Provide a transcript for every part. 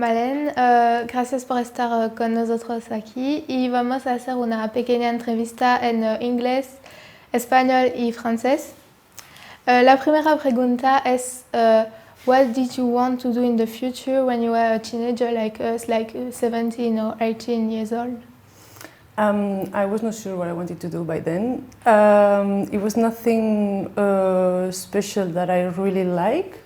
Malen, gracias por estar con nosotros aquí y vamos a hacer una pequeña entrevista en inglés, español y francés. La primera pregunta es, what did you want to do in the future when you were a teenager like us, like 17 or 18 years old? I was not sure what I wanted to do by then. It was nothing special that I really like.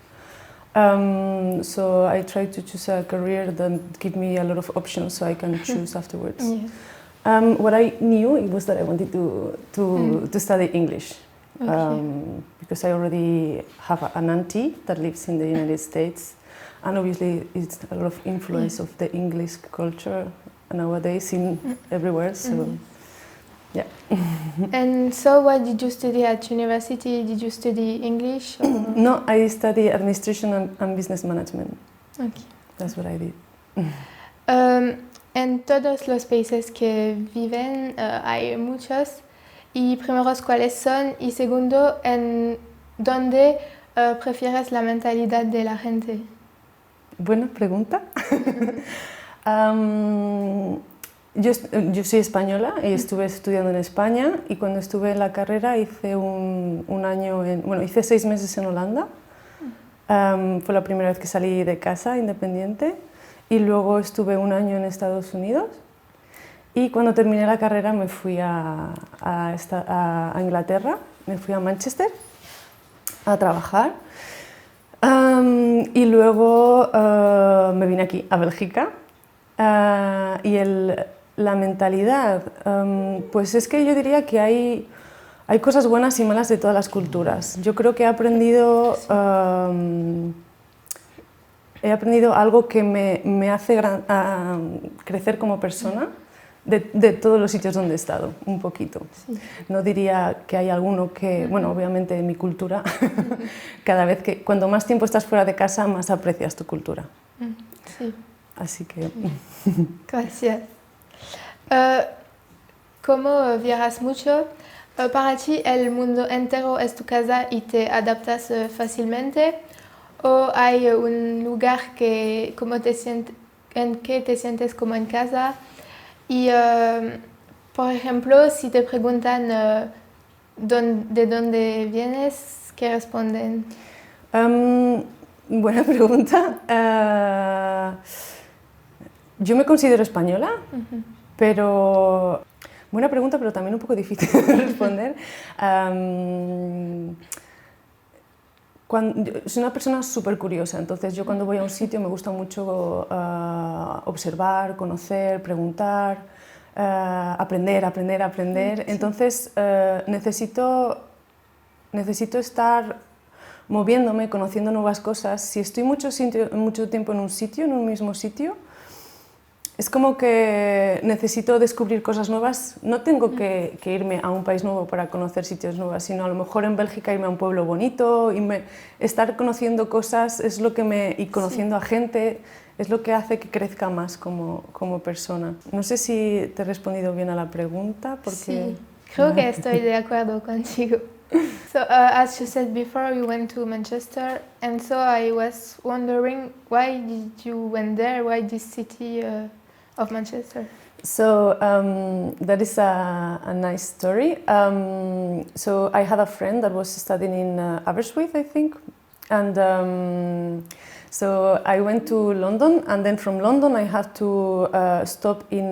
So I tried to choose a career that give me a lot of options so I can choose afterwards. Yeah. What I knew it was that I wanted to study English. Okay. Because I already have an auntie that lives in the United States, and obviously it's a lot of influence of the English culture nowadays in everywhere. So, yeah. And so, what did you study at university? Did you study English? Or? No, I study administration and business management. Okay. That's what I did. En todos los países que viven hay muchos. Y primero, ¿cuáles son? Y segundo, ¿en dónde prefieres la mentalidad de la gente? Buena pregunta. Yo soy española y estuve estudiando en España, y cuando estuve en la carrera hice un año, hice 6 meses en Holanda. Fue la primera vez que salí de casa independiente, y luego estuve un año en Estados Unidos. Y cuando terminé la carrera me fui a Inglaterra, me fui a Manchester a trabajar, y luego me vine aquí a Bélgica. Y la mentalidad, pues es que yo diría que hay cosas buenas y malas de todas las culturas. Yo creo que he aprendido algo que me hace crecer como persona. De todos los sitios donde he estado, un poquito. Sí. No diría que hay alguno que, bueno, obviamente en mi cultura, cuando más tiempo estás fuera de casa, más aprecias tu cultura. Sí. Así que... Gracias. Como viajas mucho, para ti el mundo entero es tu casa y te adaptas fácilmente, ¿o hay un lugar en que te sientes como en casa? Y, por ejemplo, si te preguntan de dónde vienes, ¿qué responden? Buena pregunta. Yo me considero española, pero... Buena pregunta, pero también un poco difícil de responder. Soy una persona súper curiosa, entonces yo cuando voy a un sitio me gusta mucho observar, conocer, preguntar, aprender. Sí. Entonces necesito estar moviéndome, conociendo nuevas cosas. Si estoy mucho tiempo en un mismo sitio, es como que necesito descubrir cosas nuevas. No tengo que irme a un país nuevo para conocer sitios nuevos, sino a lo mejor en Bélgica irme a un pueblo bonito, estar conociendo cosas y conociendo a gente es lo que hace que crezca más como persona. No sé si te he respondido bien a la pregunta, porque... Sí, creo que estoy de acuerdo contigo. So, as you said before, you went to Manchester, and so I was wondering, why did you went there? Why this city of Manchester? So that is a nice story. So I had a friend that was studying in Aberystwyth, I think, and so I went to London, and then from London I had to stop in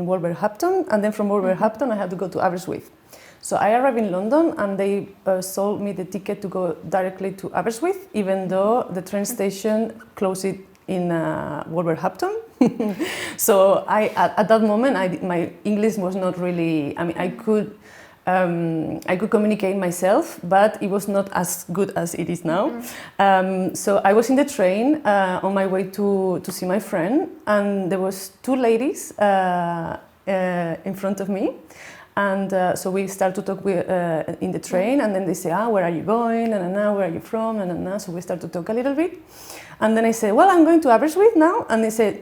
Wolverhampton, and then from Wolverhampton I had to go to Aberystwyth. So I arrived in London, and they sold me the ticket to go directly to Aberystwyth, even though the train station closed it in Wolverhampton. So at that moment, my English was not really. I mean, I could communicate myself, but it was not as good as it is now. So I was in the train on my way to see my friend, and there was 2 ladies in front of me. And so we start to talk in the train, and then they say, where are you going? And where are you from? And so we start to talk a little bit. And then I say, well, I'm going to Aberystwyth now. And they said,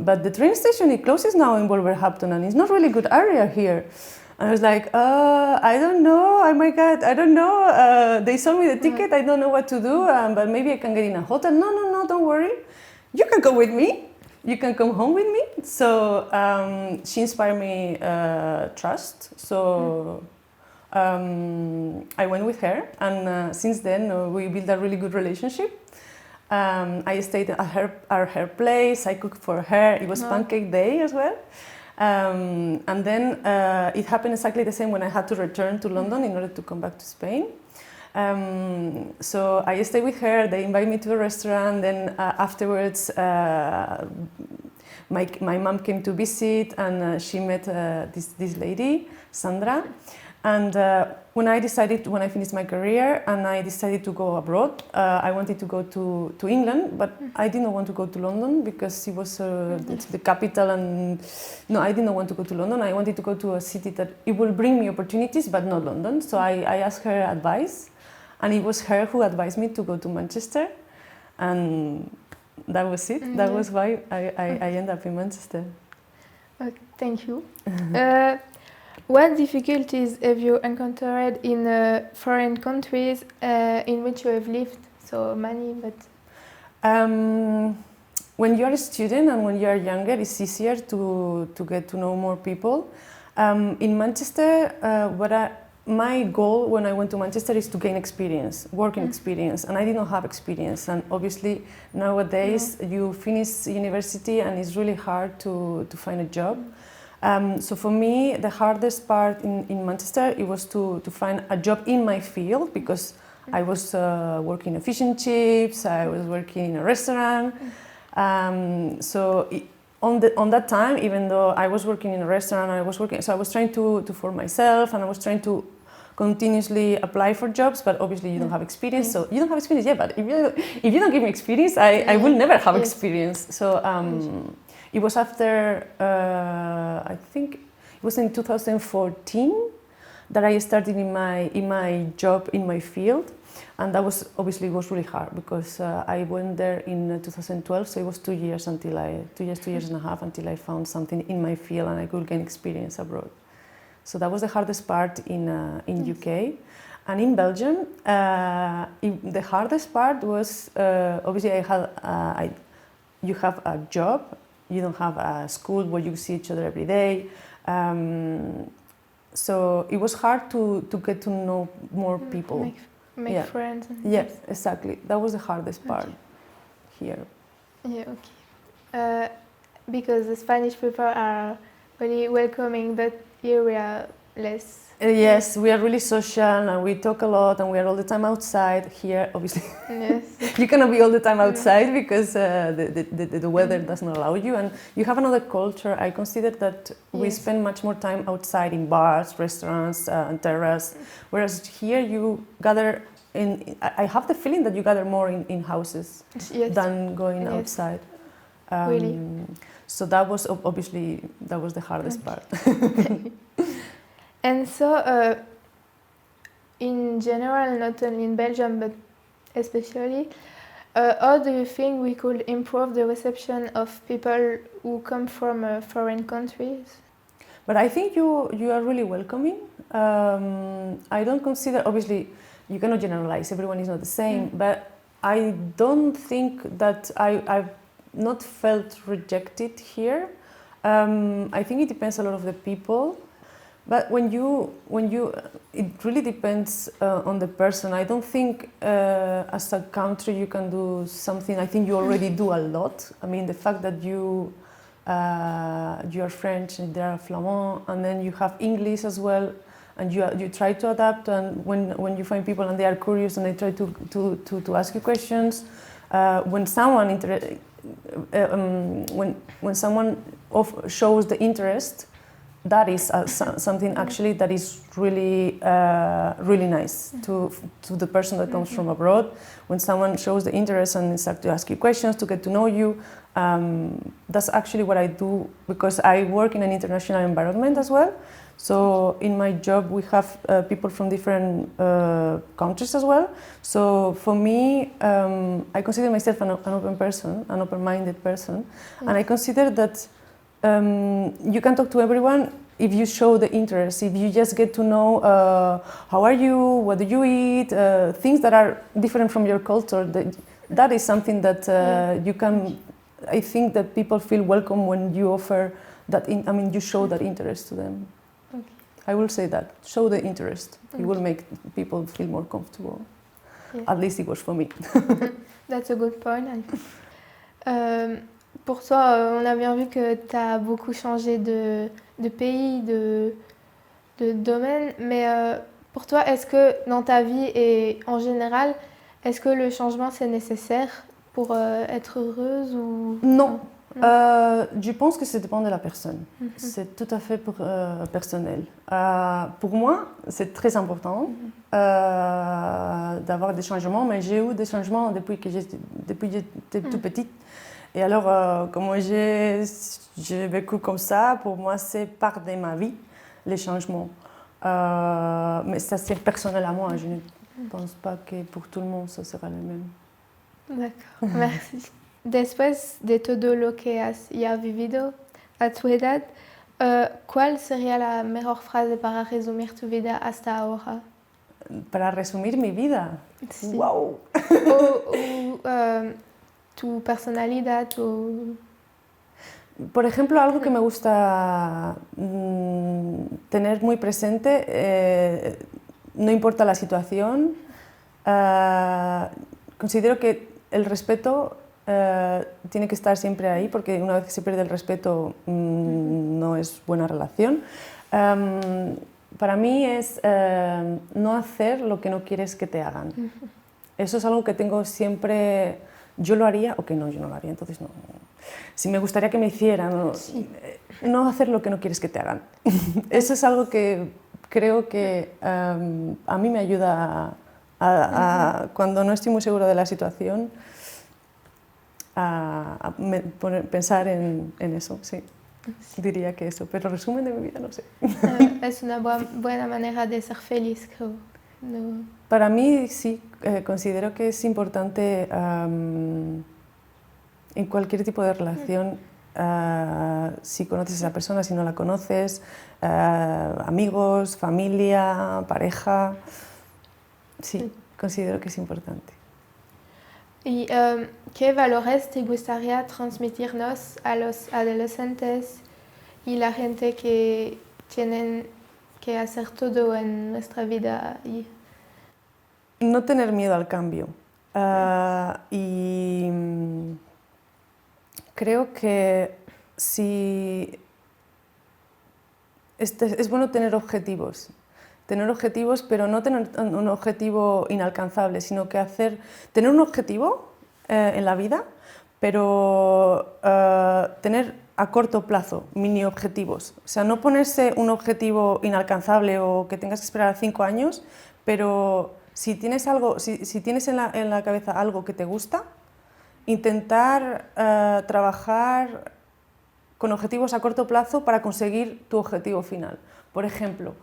but the train station, it closes now in Wolverhampton, and it's not really good area here. And I was like, I don't know, oh my God, I don't know. They sold me the ticket, I don't know what to do, but maybe I can get in a hotel. No, don't worry. you can go with me. You can come home with me. So she inspired me trust. So I went with her, and since then we built a really good relationship. I stayed at her place. I cooked for her. It was pancake day as well. And then it happened exactly the same when I had to return to London in order to come back to Spain. So I stayed with her. They invited me to a restaurant. Then afterwards, my mom came to visit, and she met this lady, Sandra. And when I finished my career and I decided to go abroad, I wanted to go to England, but I didn't want to go to London because it was it's the capital, and no, I didn't want to go to London. I wanted to go to a city that it will bring me opportunities, but not London. So I asked her advice, and it was her who advised me to go to Manchester, and that was it. That was why I ended up in Manchester. Okay, thank you. What difficulties have you encountered in foreign countries in which you have lived? So many, but... When you're a student and when you're younger, it's easier to get to know more people. In Manchester, my goal when I went to Manchester is to gain experience, working experience, and I did not have experience. And obviously nowadays you finish university and it's really hard to find a job. So for me, the hardest part in Manchester, it was to find a job in my field, because I was working in fish and chips, I was working in a restaurant. On that time, even though I was working in a restaurant, I was trying to form myself, and I was trying to continuously apply for jobs, but obviously you don't have experience. So you don't have experience, yeah, but if you don't give me experience, I will never have experience. So it was after, I think it was in 2014 that I started in my job in my field, and that was obviously really hard because I went there in 2012, so it was 2 years and a half until I found something in my field and I could gain experience abroad. So that was the hardest part in UK. And in Belgium, the hardest part was obviously you have a job. You don't have a school where you see each other every day. So it was hard to get to know more people. Make friends. Yes, exactly. That was the hardest part here. Yeah, okay. Because the Spanish people are really welcoming, but here we are less. Yes, we are really social and we talk a lot and we are all the time outside. Here, obviously, yes. You cannot be all the time outside because the weather doesn't allow you, and you have another culture. I consider that we spend much more time outside in bars, restaurants, and terrace, whereas here you gather I have the feeling that you gather more in houses than going outside. Really? So that was obviously the hardest part. And so, in general, not only in Belgium, but especially, how do you think we could improve the reception of people who come from foreign countries? But I think you are really welcoming. I don't consider, obviously, you cannot generalize, everyone is not the same, but I don't think that I've not felt rejected here. I think it depends a lot of the people. But when you, it really depends on the person. I don't think as a country you can do something. I think you already do a lot. I mean, the fact that you are French and they are Flamand, and then you have English as well, and you try to adapt. And when you find people and they are curious and they try to ask you questions, when someone when someone shows the interest. That is something actually that is really really nice to the person that comes from abroad. When someone shows the interest and starts to ask you questions, to get to know you, that's actually what I do, because I work in an international environment as well. So in my job we have people from different countries as well. So for me, I consider myself an open person, an open-minded person, and I consider that you can talk to everyone if you show the interest, if you just get to know how are you, what do you eat, things that are different from your culture. That is something that you can I think that people feel welcome when you offer that. You show that interest to them. Okay. I will say that. Show the interest. Okay. It will make people feel more comfortable. Yeah. At least it was for me. That's a good point. Pour toi, on a bien vu que tu as beaucoup changé de pays, de domaine, mais pour toi, est-ce que dans ta vie et en général, est-ce que le changement c'est nécessaire pour être heureuse ou... Non. Non. Je pense que ça dépend de la personne. C'est tout à fait personnel. Pour moi, c'est très important d'avoir des changements, mais j'ai eu des changements depuis que j'étais tout petite. Et alors, comme j'ai vécu comme ça, pour moi, c'est part de ma vie, les changements. Mais ça, c'est personnel à moi. Je ne pense pas que pour tout le monde, ça sera le même. D'accord, merci. Después de todo lo que has ya vivido a tu edad, ¿cuál sería la mejor frase para resumir tu vida hasta ahora? Para resumir mi vida. Sí. ¡Wow! O tu personalidad o... Por ejemplo, algo que me gusta tener muy presente, no importa la situación, considero que el respeto tiene que estar siempre ahí, porque una vez que se pierde el respeto no es buena relación. Para mí es no hacer lo que no quieres que te hagan. Eso es algo que tengo siempre. Yo lo haría o que no, yo no lo haría, entonces no. Si me gustaría que me hicieran, no hacer lo que no quieres que te hagan. Eso es algo que creo que a mí me ayuda cuando no estoy muy segura de la situación, pensar en eso, sí. Diría que eso, pero resumen de mi vida no sé. Es una buena manera de ser feliz, creo. No. Para mí sí, considero que es importante en cualquier tipo de relación, si conoces a esa persona, si no la conoces, amigos, familia, pareja, sí, considero que es importante. ¿Y qué valores te gustaría transmitirnos a los adolescentes y la gente que tienen que hacer todo en nuestra vida? No tener miedo al cambio. Y creo que si es bueno tener objetivos, pero no tener un objetivo inalcanzable, sino que tener un objetivo en la vida, pero tener a corto plazo mini objetivos. O sea, no ponerse un objetivo inalcanzable o que tengas que esperar 5 años, pero si tienes en la cabeza algo que te gusta, intentar trabajar con objetivos a corto plazo para conseguir tu objetivo final. Por ejemplo,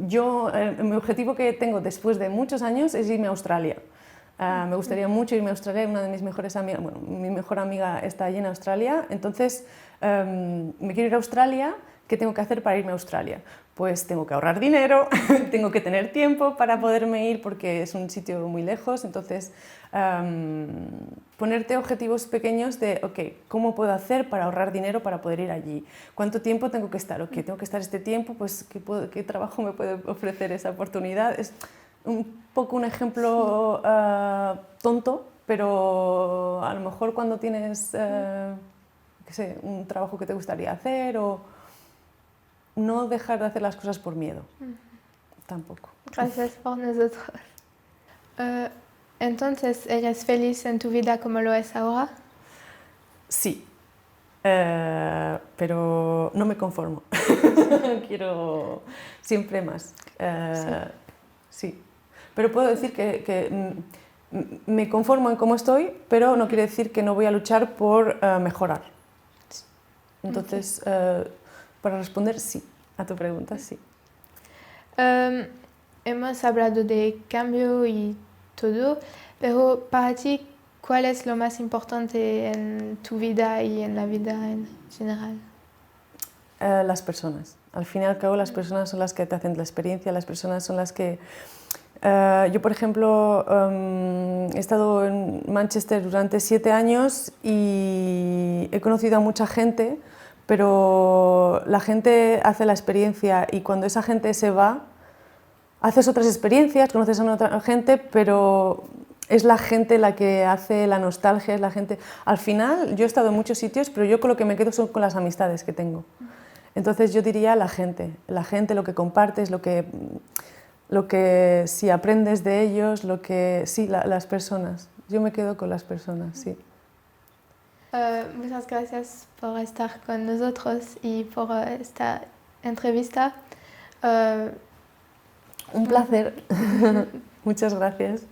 mi objetivo que tengo después de muchos años es irme a Australia. Me gustaría mucho irme a Australia, una de mis mejores amigas, bueno, mi mejor amiga está allí en Australia, entonces me quiero ir a Australia. ¿Qué tengo que hacer para irme a Australia? Pues tengo que ahorrar dinero, tengo que tener tiempo para poderme ir porque es un sitio muy lejos, entonces ponerte objetivos pequeños de, ok, ¿cómo puedo hacer para ahorrar dinero para poder ir allí? ¿Cuánto tiempo tengo que estar? Ok, tengo que estar este tiempo, pues ¿qué trabajo me puede ofrecer esa oportunidad? Es un poco un ejemplo tonto, pero a lo mejor cuando tienes un trabajo que te gustaría hacer o no dejar de hacer las cosas por miedo, tampoco. Gracias por nosotros. Entonces, ¿eres feliz en tu vida como lo es ahora? Sí, pero no me conformo. Quiero siempre más. Sí, pero puedo decir que me conformo en cómo estoy, pero no quiere decir que no voy a luchar por mejorar. Entonces, para responder sí, a tu pregunta, sí. Hemos hablado de cambio y todo, pero para ti, ¿cuál es lo más importante en tu vida y en la vida en general? Las personas. Al fin y al cabo, las personas son las que te hacen la experiencia, las personas son las que Yo, por ejemplo, he estado en Manchester durante 7 años y he conocido a mucha gente, pero la gente hace la experiencia y cuando esa gente se va, haces otras experiencias, conoces a otra gente, pero es la gente la que hace la nostalgia, es la gente... Al final, yo he estado en muchos sitios, pero yo con lo que me quedo son con las amistades que tengo. Entonces yo diría la gente, lo que compartes, lo que si aprendes de ellos, sí, las personas. Yo me quedo con las personas, sí. Muchas gracias por estar con nosotros y por esta entrevista. Un placer. Muchas gracias.